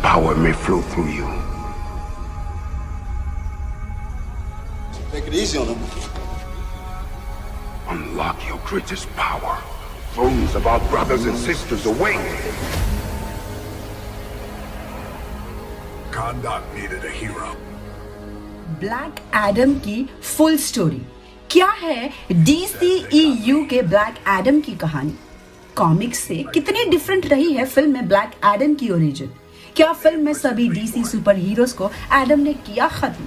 power may flow through you. Take it easy on him. Unlock your greatest power. Thrones of our brothers and sisters await. Kahndaq needed a hero. Black Adam की full story क्या है? DCEU के black Adam की कहानी comics से कितनी different रही है फिल्म में ब्लैक एडम की ओरिजिन? क्या फिल्म में सभी DC सुपर हीरोज को एडम ने किया खत्म?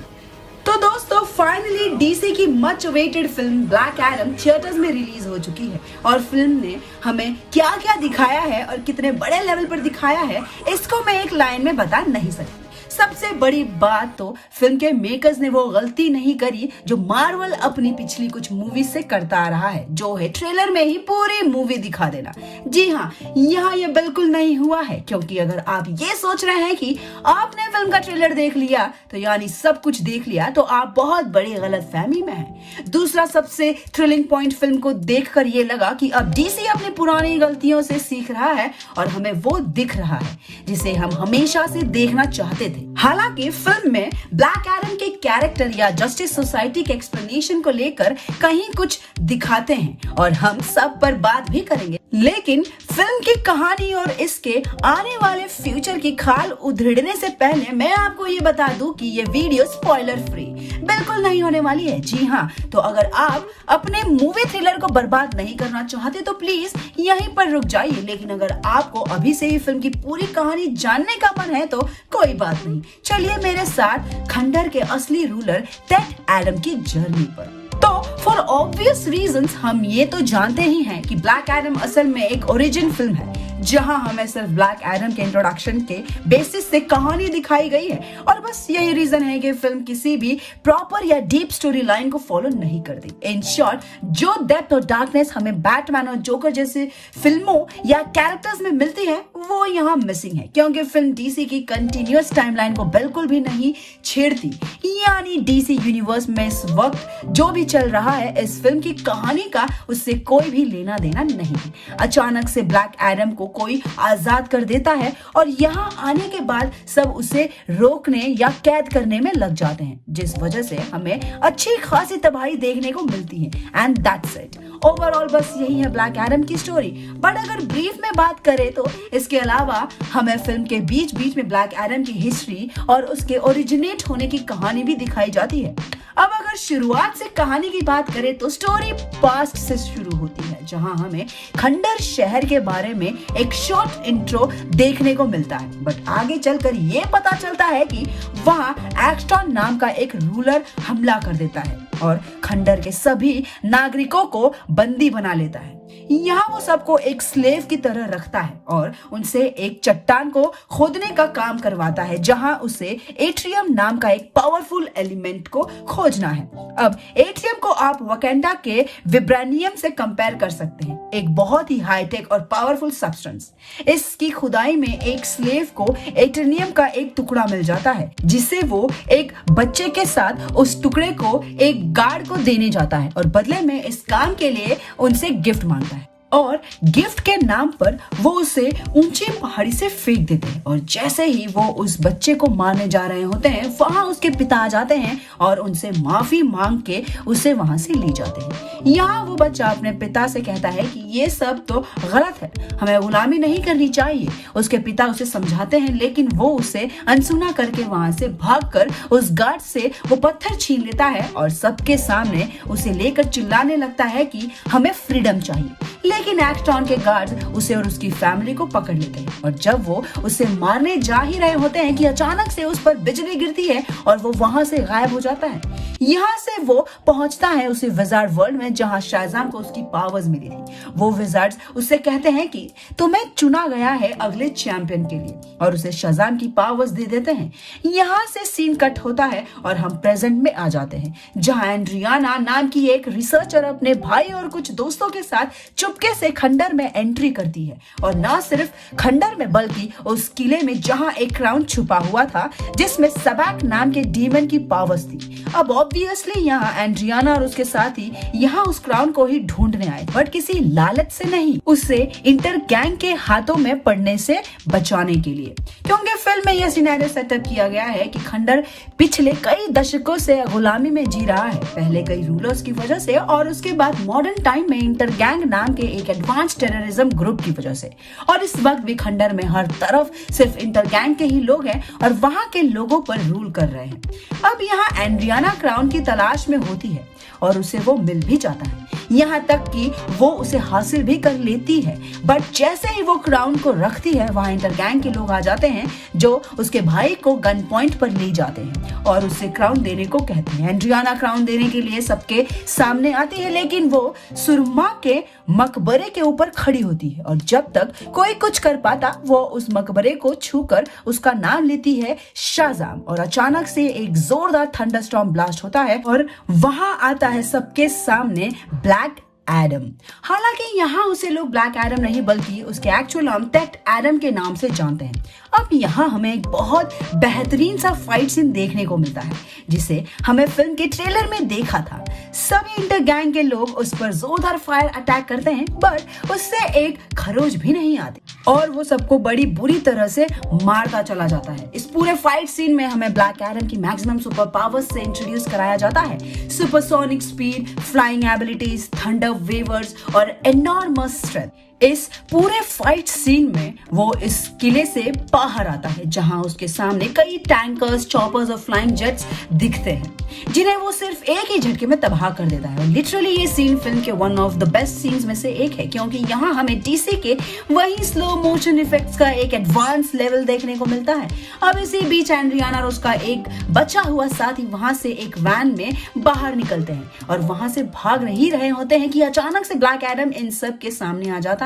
तो दोस्तों फाइनली DC की much awaited film black Adam theatres में रिलीज हो चुकी है और फिल्म ने हमें क्या क्या दिखाया है और कितने बड़े लेवल पर दिखाया है इसको मैं एक लाइन में बता नहीं सकती। सबसे बड़ी बात तो फिल्म के मेकर्स ने वो गलती नहीं करी जो मार्वल अपनी पिछली कुछ मूवी से करता आ रहा है, जो है ट्रेलर में ही पूरी मूवी दिखा देना। जी हाँ, यहाँ ये बिल्कुल नहीं हुआ है, क्योंकि अगर आप ये सोच रहे हैं कि आपने फिल्म का ट्रेलर देख लिया तो यानी सब कुछ देख लिया, तो आप बहुत बड़ी गलतफहमी में हैं। दूसरा सबसे थ्रिलिंग पॉइंट फिल्म को देखकर ये लगा कि अब DC अपनी पुरानी गलतियों से सीख रहा है और हमें वो दिख रहा है जिसे हम हमेशा से देखना चाहते थे। हालांकि फिल्म में ब्लैक एडम के कैरेक्टर या जस्टिस सोसाइटी के एक्सप्लेनेशन को लेकर कहीं कुछ दिखाते हैं और हम सब पर बात भी करेंगे, लेकिन फिल्म की कहानी और इसके आने वाले फ्यूचर की खाल उधेड़ने से पहले मैं आपको ये बता दूं कि ये वीडियो स्पॉइलर फ्री बिल्कुल नहीं होने वाली है। जी हाँ, तो अगर आप अपने मूवी थ्रिलर को बर्बाद नहीं करना चाहते तो प्लीज यहीं पर रुक जाइए, लेकिन अगर आपको अभी से ही फिल्म की पूरी कहानी जानने का मन है तो कोई बात नहीं, चलिए मेरे साथ खंडर के असली रूलर टेड एडम की जर्नी पर। तो फॉर ऑब्वियस रीजंस हम ये तो जानते ही हैं कि ब्लैक एडम असल में एक ओरिजिन फिल्म है जहां हमें सिर्फ ब्लैक एडम के इंट्रोडक्शन के बेसिस से कहानी दिखाई गई है और बस यही रीजन है कि फिल्म किसी भी प्रॉपर या डीप स्टोरी लाइन को फॉलो नहीं करती। इन शॉर्ट, जो डेप्थ और डार्कनेस हमें बैटमैन और जोकर जैसे फिल्मों या कैरेक्टर्स में मिलती है वो यहाँ मिसिंग है, क्योंकि फिल्म DC की कंटिन्यूअस टाइमलाइन को बिल्कुल भी नहीं छेड़ती। यानी DC यूनिवर्स में इस वक्त जो भी चल रहा है इस फिल्म की कहानी का उससे कोई भी लेना देना नहीं है। अचानक से ब्लैक एडम को कोई आजाद कर देता है और यहाँ आने के बाद सब उसे रोकने या कैद करने में लग जाते हैं, जिस वजह से हमें अच्छी खासी तबाही देखने को मिलती है। And that's it. ओवरऑल बस यही है ब्लैक एडम की स्टोरी। बट अगर ब्रीफ में बात करें तो इसके अलावा हमें फिल्म के बीच बीच में ब्लैक एडम की हिस्ट्री और उसके ओरिजिनेट होने की कहानी भी दिखाई जाती है। अब अगर शुरुआत से कहानी की बात करें तो स्टोरी पास्ट से शुरू होती है, जहां हमें खंडर शहर के बारे में एक शॉर्ट इंट्रो देखने को मिलता है। बट आगे चलकर ये पता चलता है कि वहां एक्स्टॉन नाम का एक रूलर हमला कर देता है और खंडर के सभी नागरिकों को बंदी बना लेता है। यहाँ वो सबको एक स्लेव की तरह रखता है और उनसे एक चट्टान को खोदने का काम करवाता है, जहां उसे एट्रियम नाम का एक पावरफुल एलिमेंट को खोजना है। अब एट्रियम को आप वकेंडा के विब्रानियम से कंपेयर कर सकते हैं, एक बहुत ही हाईटेक और पावरफुल सब्सटेंस। इसकी खुदाई में एक स्लेव को एट्रियम का एक टुकड़ा मिल जाता है, जिसे वो एक बच्चे के साथ उस टुकड़े को एक गार्ड को देने जाता है और बदले में इस काम के लिए उनसे गिफ्ट मांगता है। और गिफ्ट के नाम पर वो उसे ऊंची पहाड़ी से फेंक देते हैं और जैसे ही वो उस बच्चे को मारने जा रहे होते हैं वहां उसके पिता आ जाते हैं और उनसे माफी मांग के उसे वहां से ले जाते हैं। यहाँ वो बच्चा अपने पिता से कहता है कि ये सब तो गलत है, हमें गुलामी नहीं करनी चाहिए। उसके पिता उसे समझाते हैं, लेकिन वो उसे अनसुना करके वहां से भागकर उस गार्ड से वो पत्थर छीन लेता है और सबके सामने उसे लेकर चिल्लाने लगता है कि हमें फ्रीडम चाहिए। लेकिन एक्स्टॉन के गार्ड उसे और उसकी फैमिली को पकड़ लेते हैं और जब वो उसे मारने जा ही रहे होते हैं कि अचानक से उस पर बिजली गिरती है और वो वहां से गायब हो जाता है। यहाँ से वो पहुंचता है उसे विजार्ड वर्ल्ड में, जहां शाज़ाम को उसकी पावर्स मिली थी। वो विजार्ड्स उससे कहते हैं कि तुम्हें चुना गया है अगले चैंपियन के लिए और उसे शाज़ाम की पावर्स दे देते हैं। यहाँ से सीन कट होता है और हम प्रेजेंट में आ जाते हैं, जहां एंड्रियाना नाम की एक रिसर्चर अपने भाई और कुछ दोस्तों के साथ चुपके से खंडर में एंट्री करती है और ना सिर्फ खंडर में बल्कि उस किले में जहां एक क्राउन छुपा हुआ था जिसमें सबैक नाम के डीमन की पावर्स थी। अब ऑब्वियसली यहाँ एंड्रियाना और उसके साथी यहाँ उस क्राउन को ही ढूंढने आए, बट किसी लालच से नहीं, उससे इंटर गैंग के हाथों में पड़ने से बचाने के लिए। क्योंकि फिल्म में यह सिनेरियो सेटअप किया गया है कि खंडर पिछले कई दशकों से गुलामी में जी रहा है, पहले कई रूलर्स की वजह से और उसके बाद मॉडर्न टाइम में इंटर गैंग नाम के एक एडवांस टेररिज्म ग्रुप की वजह से। और इस वक्त भी खंडर में हर तरफ सिर्फ इंटर गैंग के ही लोग हैं और वहां के लोगों पर रूल कर रहे हैं। अब यहाँ एंड्रियाना क्राउन की तलाश में होती है और उसे वो मिल भी जाता है, यहाँ तक कि वो उसे हासिल भी कर लेती है। बट जैसे ही वो क्राउन को रखती है, वहां इंटर गैंग के लोग आ जाते हैं जो उसके भाई को गन पॉइंट पर ले जाते हैं और उससे क्राउन देने को कहते हैं। एंड्रियाना क्राउन देने के लिए सबके सामने आती है, लेकिन वो सुरमा के मकबरे के ऊपर खड़ी होती है और जब तक कोई कुछ कर पाता वो उस मकबरे को छूकर उसका नाम लेती है शाहजाम। और अचानक से एक जोरदार थंडरस्टॉर्म ब्लास्ट होता है और वहां आता है सबके सामने ब्लैक एडम। हालांकि यहाँ उसे लोग ब्लैक एडम नहीं बल्कि उसके एक्चुअल नाम टेट एडम के नाम से जानते हैं। अब यहाँ हमें एक बहुत बेहतरीन सा फाइट सीन देखने को मिलता है जिसे हमें फिल्म के ट्रेलर में देखा था। सभी इंटर गैंग के लोग उस पर जोरदार फायर अटैक करते हैं, बट उससे एक खरोच भी नहीं आती और वो सबको बड़ी बुरी तरह से मारता चला जाता है। इस पूरे फाइट सीन में हमें ब्लैक एडम की मैक्सिमम सुपर पावर्स से इंट्रोड्यूस कराया जाता है। Supersonic speed, flying abilities, thunder weavers और एनॉर्मस स्ट्रेंथ। इस पूरे फाइट सीन में वो इस किले से बाहर आता है जहां उसके सामने कई टैंकर्स, चॉपर्स और फ्लाइंग जेट्स दिखते हैं जिन्हें वो सिर्फ एक ही झटके में तबाह कर देता है। लिटरली ये सीन फिल्म के one of the best scenes में से एक है क्योंकि यहाँ हमें डीसी के वही स्लो मोशन इफेक्ट्स का एक एडवांस लेवल देखने को मिलता है। अब इसी बीच एंड्रियाना और उसका एक बचा हुआ साथी वहां से एक वैन में बाहर निकलते हैं और वहां से भाग ही रहे होते हैं कि अचानक से ब्लैक एडम इन सब के सामने आ जाता है।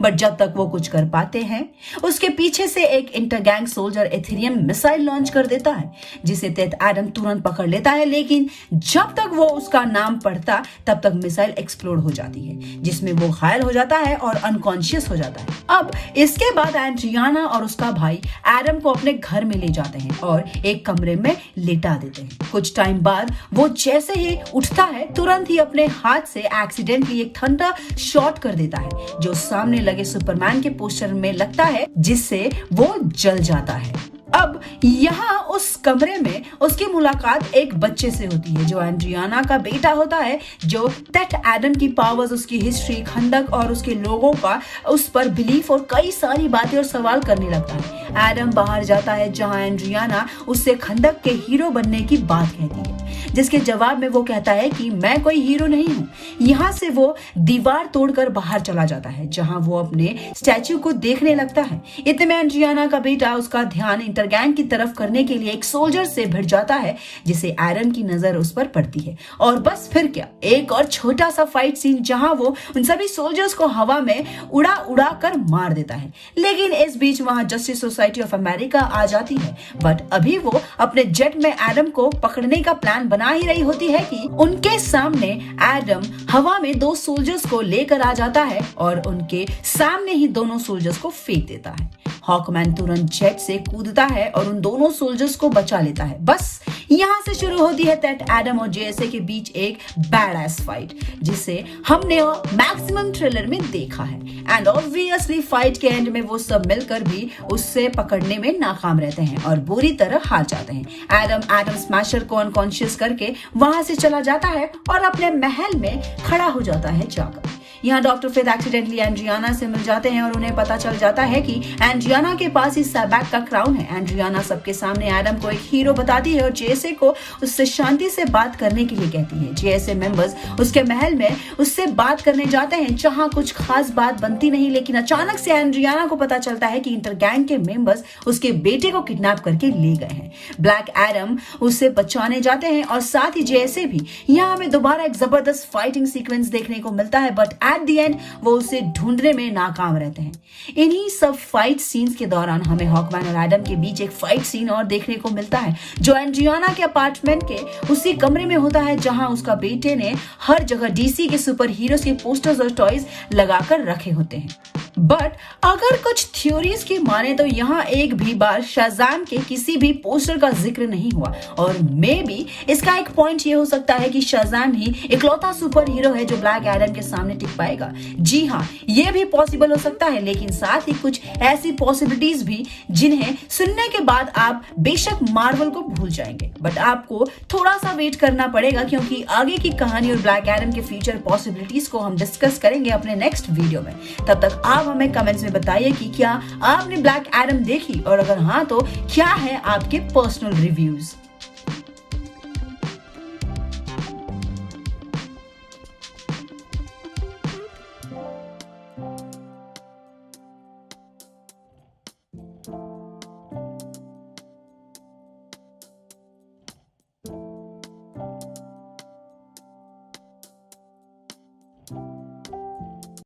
बट जब तक वो कुछ कर पाते हैं उसके पीछे से एक inter gang soldier Ethereum missile launch कर देता है जिसे टेट एडम तुरंत पकड़ लेता है, लेकिन जब तक वो उसका नाम पढ़ता तब तक मिसाइल एक्सप्लोड हो जाती है जिसमें वो घायल हो जाता है और अनकॉन्शियस हो जाता है। अब इसके बाद एंड्रियाना और उसका भाई एडम को अपने घर में ले जाते हैं और एक कमरे में लेटा देते हैं। कुछ टाइम बाद वो जैसे ही उठता है तुरंत ही अपने हाथ से एक्सीडेंटली एक थंडर शॉट कर देता है जो सामने लगे सुपरमैन के पोस्टर में लगता है जिससे वो जल जाता है। अब यहाँ उस कमरे में उसकी मुलाकात एक बच्चे से होती है जो एंड्रियाना का बेटा होता है, जो टेट एडम की पावर्स, उसकी हिस्ट्री, खंडक और उसके लोगों का उस पर बिलीफ और कई सारी बातें और सवाल करने लगता है। एडम बाहर जाता है जहाँ एंड्रियाना उससे खंडक के हीरो बनने की बात कहती है जिसके जवाब में वो कहता है कि मैं कोई हीरो नहीं हूँ। यहाँ से वो दीवार तोड़कर बाहर चला जाता है जहाँ वो अपने स्टैचू को देखने लगता है। इतने में एंड्रियाना का बेटा उसका ध्यान इंटर गैंग की तरफ करने के लिए एक सोल्जर से भिड़ जाता है जिसे एडम की नजर उस पर पड़ती है और बस फिर क्या, एक और छोटा सा फाइट सीन जहां वो उन सभी सोल्जर्स को हवा में उड़ा उड़ा कर मार देता है। लेकिन इस बीच वहां जस्टिस सोसाइटी ऑफ अमेरिका आ जाती है, बट अभी वो अपने जेट में एडम को पकड़ने का प्लान बना ही रही होती है कि उनके सामने एडम हवा में दो सोल्जर्स को लेकर आ जाता है और उनके सामने ही दोनों सोल्जर्स को फेंक देता है। हॉकमैन तुरंत जेट से कूदता है और उन दोनों सोल्जर्स को बचा लेता है। बस यहाँ से शुरू होती है टेट एडम और जेएसए के बीच एक बैडएस फाइट जिसे हमने मैक्सिमम ट्रेलर में देखा है। एंड ऑब्वियसली फाइट के एंड में वो सब मिलकर भी उससे पकड़ने में नाकाम रहते हैं और बुरी तरह हार जाते हैं। एडम स्मैशर को अनकॉन्शियस करके वहां से चला जाता है और अपने महल में खड़ा हो जाता है जाकर। यहाँ डॉक्टर फेथ एक्सीडेंटली एंड्रियाना से मिल जाते हैं और उन्हें पता चल जाता है कि एंड्रियाना के पास इस सैबैक का क्राउन है। एंड्रियाना सबके सामने एडम को एक हीरो बताती है और जेएसए को उससे शांति से बात करने के लिए कहती है। जेएसए मेंबर्स उसके महल में उससे बात करने जाते हैं जहां कुछ खास बात बनती नहीं, लेकिन अचानक से एंड्रियाना को पता चलता है कि इंटर गैंग के मेंबर्स उसके बेटे को किडनैप करके ले गए हैं। ब्लैक एडम उसे बचाने जाते हैं और साथ ही जेएसए भी। यहाँ हमें दोबारा एक जबरदस्त फाइटिंग सीक्वेंस देखने को मिलता है, बट एट द एंड वो उसे ढूंढने में नाकाम रहते हैं। इन्हीं सब फाइट सीन्स के दौरान हमें हॉकमैन और एडम के बीच एक फाइट सीन और देखने को मिलता है जो एंड्रियाना के अपार्टमेंट के उसी कमरे में होता है जहां उसका बेटे ने हर जगह डीसी के सुपर हीरोज के पोस्टर्स और टॉयज लगाकर रखे होते हैं। बट अगर कुछ थ्योरीज की माने तो यहाँ एक भी बार शाज़ाम के किसी भी पोस्टर का जिक्र नहीं हुआ और मे बी इसका एक पॉइंट ये हो सकता है कि शाज़ाम ही इकलौता सुपर हीरो है जो ब्लैक एडम के सामने टिक पाएगा। जी हाँ, ये भी पॉसिबल हो सकता है, लेकिन साथ ही कुछ ऐसी पॉसिबिलिटीज भी जिन्हें सुनने के बाद आप बेशक मार्वल को भूल जाएंगे, बट आपको थोड़ा सा वेट करना पड़ेगा क्योंकि आगे की कहानी और ब्लैक एडम के फ्यूचर पॉसिबिलिटीज को हम डिस्कस करेंगे अपने नेक्स्ट वीडियो में। तब तक आप हमें कमेंट्स में बताइए कि क्या आपने ब्लैक एडम देखी और अगर हाँ तो क्या है आपके पर्सनल रिव्यूज।